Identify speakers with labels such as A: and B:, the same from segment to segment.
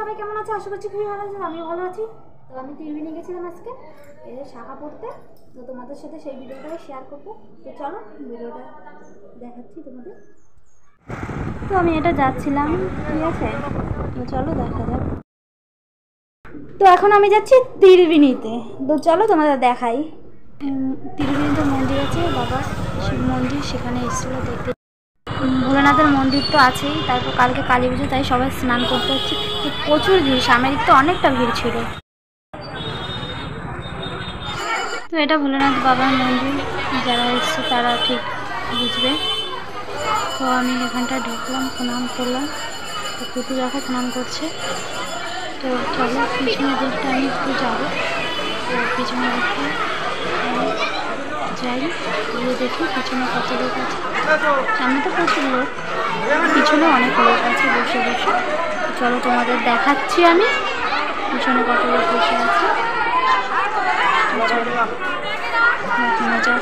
A: সবাই কেমন আছে? আশা করছি খুবই ভালো আছেন, আমিও ভালো আছি। তো আমি ত্রিবেণী গেছিলাম আজকে এই শাখা পড়তে, তো তোমাদের সাথে সেই ভিডিওটাই শেয়ার করবো। তো চলো ভিডিওটা দেখাচ্ছি তোমাদের। তো আমি এটা যাচ্ছিলাম, ঠিক আছে, তো চলো দেখা যাক। তো এখন আমি যাচ্ছি ত্রিবেণীতে, তো চলো তোমাদের দেখাই। ত্রিবেণীতে মন্দির আছে, বাবা শিব মন্দির, সেখানে এসেছিল দেখতে। ভোলেনাথের মন্দির তো আছেই, তারপর কালকে কালী পুজো, তাই সবাই স্নান করতে হচ্ছে। তো প্রচুর ভিড়, সামনের দিক তো অনেকটা ভিড় ছিল। তো এটা ভোলেনাথ বাবার মন্দির, যারা এসছে তারা ঠিক বুঝবে। তো আমি এখানটা ঢুকলাম, প্রণাম করলাম। তো কুটু দেখো প্রণাম করছে। তো চলো পিছনের দিকটা আমি একটু যাবো। তো পিছনের দিকটা যাই, গিয়ে দেখি পিছনে কত লোক আছে। সামনে তো প্রচুর লোক, পিছনে অনেক লোক আছে বসে বসে। চলো তোমাদের দেখাচ্ছি আমি পিছনে কত লোক বসে আছে। মজা।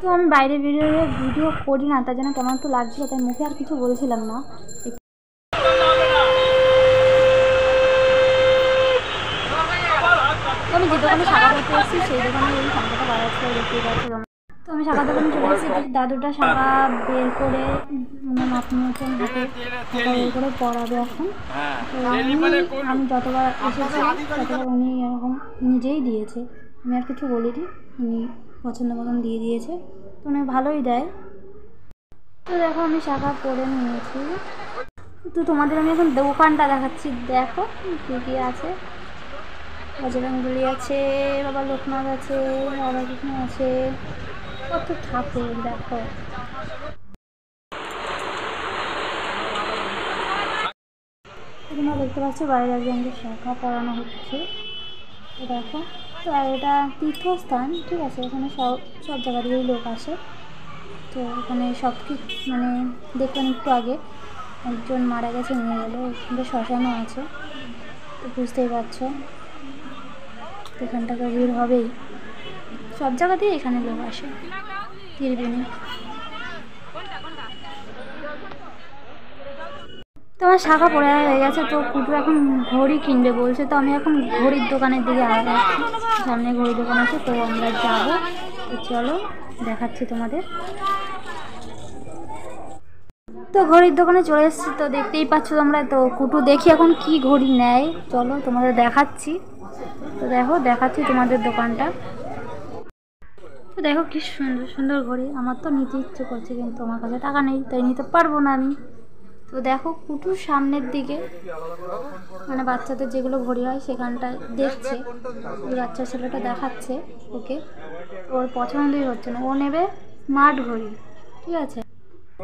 A: তো আমি বাইরে ভিডিও করি না, তার জন্য কেমন একটু লাগছিল, তাই মুখে আর কিছু বলছিলাম না। তো আমি যে দোকানে শাখা করতে এসেছি সেই দোকানে এই শাখাটা বাড়াচ্ছে, দেখতেই পাচ্ছি তোমরা। তো আমি শাখা দোকানে চলে এসেছি, দাদুটা শাখা বের করে আমার মাথার মতন হাতে শাখা বের করে পরাবে এখন। তো আমি যতবার এসেছি ততবার উনি এরকম নিজেই দিয়েছে, আমি আর কিছু বলিনি, উনি পছন্দ মতন দিয়ে দিয়েছে। তো উনি ভালোই দেয়। তো দেখো আমি শাখা পরে নিয়েছি। তো তোমাদের আমি এখন দোকানটা দেখাচ্ছি, দেখো কী কী আছে। বজরংবলী আছে, বাবা লোকনাথ আছে, রাধাকৃষ্ণ আছে, কত ঠাকুর দেখো। তোমরা দেখতে পাচ্ছ বাইরে একজনকে শাখা পরানো হচ্ছে, তো দেখো। তো এটা তীর্থস্থান, ঠিক আছে, এখানে সব জায়গা থেকেই লোক আসে। তো এখানে সব কিছু মানে দেখলাম একটু আগে একজন মারা গেছে, নিয়ে গেলো, এখানে শ্মশানও আছে। তো বুঝতেই পারছো এখানটাতে ভিড় হবেই, সব জায়গাতেই এখানে লোক আসে ত্রিবেণী। তো আমার শাখা পড়ে হয়ে গেছে, তো কুটু এখন ঘড়ি কিনবে বলছে। তো আমি এখন ঘড়ির দোকানের দিকে যাচ্ছি, সামনে ঘড়ির দোকান আছে, তো আমরা যাবো। তো চলো দেখাচ্ছি তোমাদের। তো ঘড়ির দোকানে চলে এসেছি, তো দেখতেই পাচ্ছ তোমরা। তো কুটু দেখি এখন কি ঘড়ি নেয়, চলো তোমাদের দেখাচ্ছি। তো দেখো দেখাচ্ছি তোমাদের দোকানটা। তো দেখো কি সুন্দর সুন্দর ঘড়ি, আমার তো নিতে ইচ্ছে করছে, কিন্তু আমার কাছে টাকা নেই, তাই নিতে পারবো না আমি। তো দেখো কুটুর সামনের দিকে মানে বাচ্চাদের যেগুলো ঘড়ি হয় সেখানটায় দেখছে, ওই বাচ্চা ছেলেটা দেখাচ্ছে ওকে। ওর পছন্দই হচ্ছে না, ও নেবে স্মার্ট ঘড়ি, ঠিক আছে।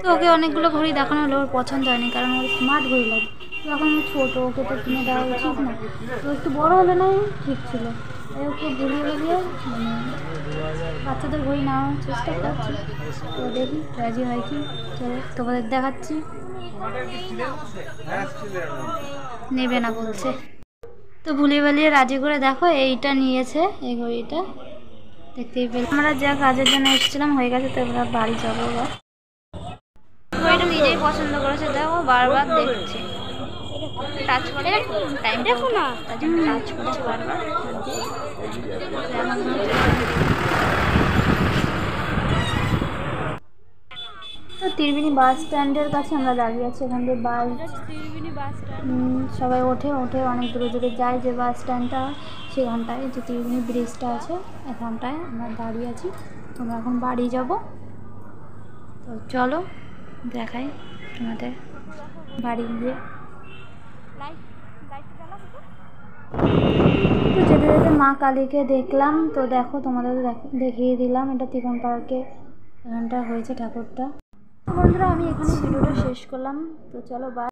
A: তো ওকে অনেকগুলো ঘড়ি দেখানো হলো, ওর পছন্দ হয়নি, কারণ ওর স্মার্ট ঘড়ি লাগে। তো এখন ছোটো, ওকে তো কিনে দেওয়া উচিত না, তো একটু বড়ো হলে নাই ঠিক ছিল। তাই ওকে বুঝিয়ে মানে বাচ্চাদের ঘড়ি নেওয়ার চেষ্টা করছি। তো দেখি রাজি হয় কি, চলো তোমাদের দেখাচ্ছি। নেবে না বলছে, তো ভুলিয়ে বালিয়ে রাজি করে দেখো এইটা নিয়েছে, এই ঘড়িটা দেখতেই পেলে। আমরা যা কাজের জন্য এসেছিলাম হয়ে গেছে, তো আমরা বাড়ি যাবো। এবার ঘড়িটা নিজেই পছন্দ করেছে, দেখো বারবার দেখছে, টাচ করে টাইম দেখো না, তার জন্য টাচ করছে বারবার। তো ত্রিবেণী বাস স্ট্যান্ডের কাছে আমরা দাঁড়িয়ে আছি, এখান থেকে বাস সবাই ওঠে অনেক দূরে দূরে যায়, যে বাস স্ট্যান্ডটা সেখানটায়, যে ত্রিবেণী ব্রিজটা আছে এখানটায় আমরা দাঁড়িয়ে আছি। তোমরা এখন বাড়ি যাব। তো চলো দেখাই তোমাদের বাড়ি গিয়ে। তো যেতে যেতে মা কালীকে দেখলাম, তো দেখো তোমাদের দেখিয়ে দিলাম, এটা তিকন পার্কে এখানটা হয়েছে ঠাকুরটা। তো বন্ধুরা আমি এখানে ভিডিওটা শেষ করলাম, তো চলো বাই।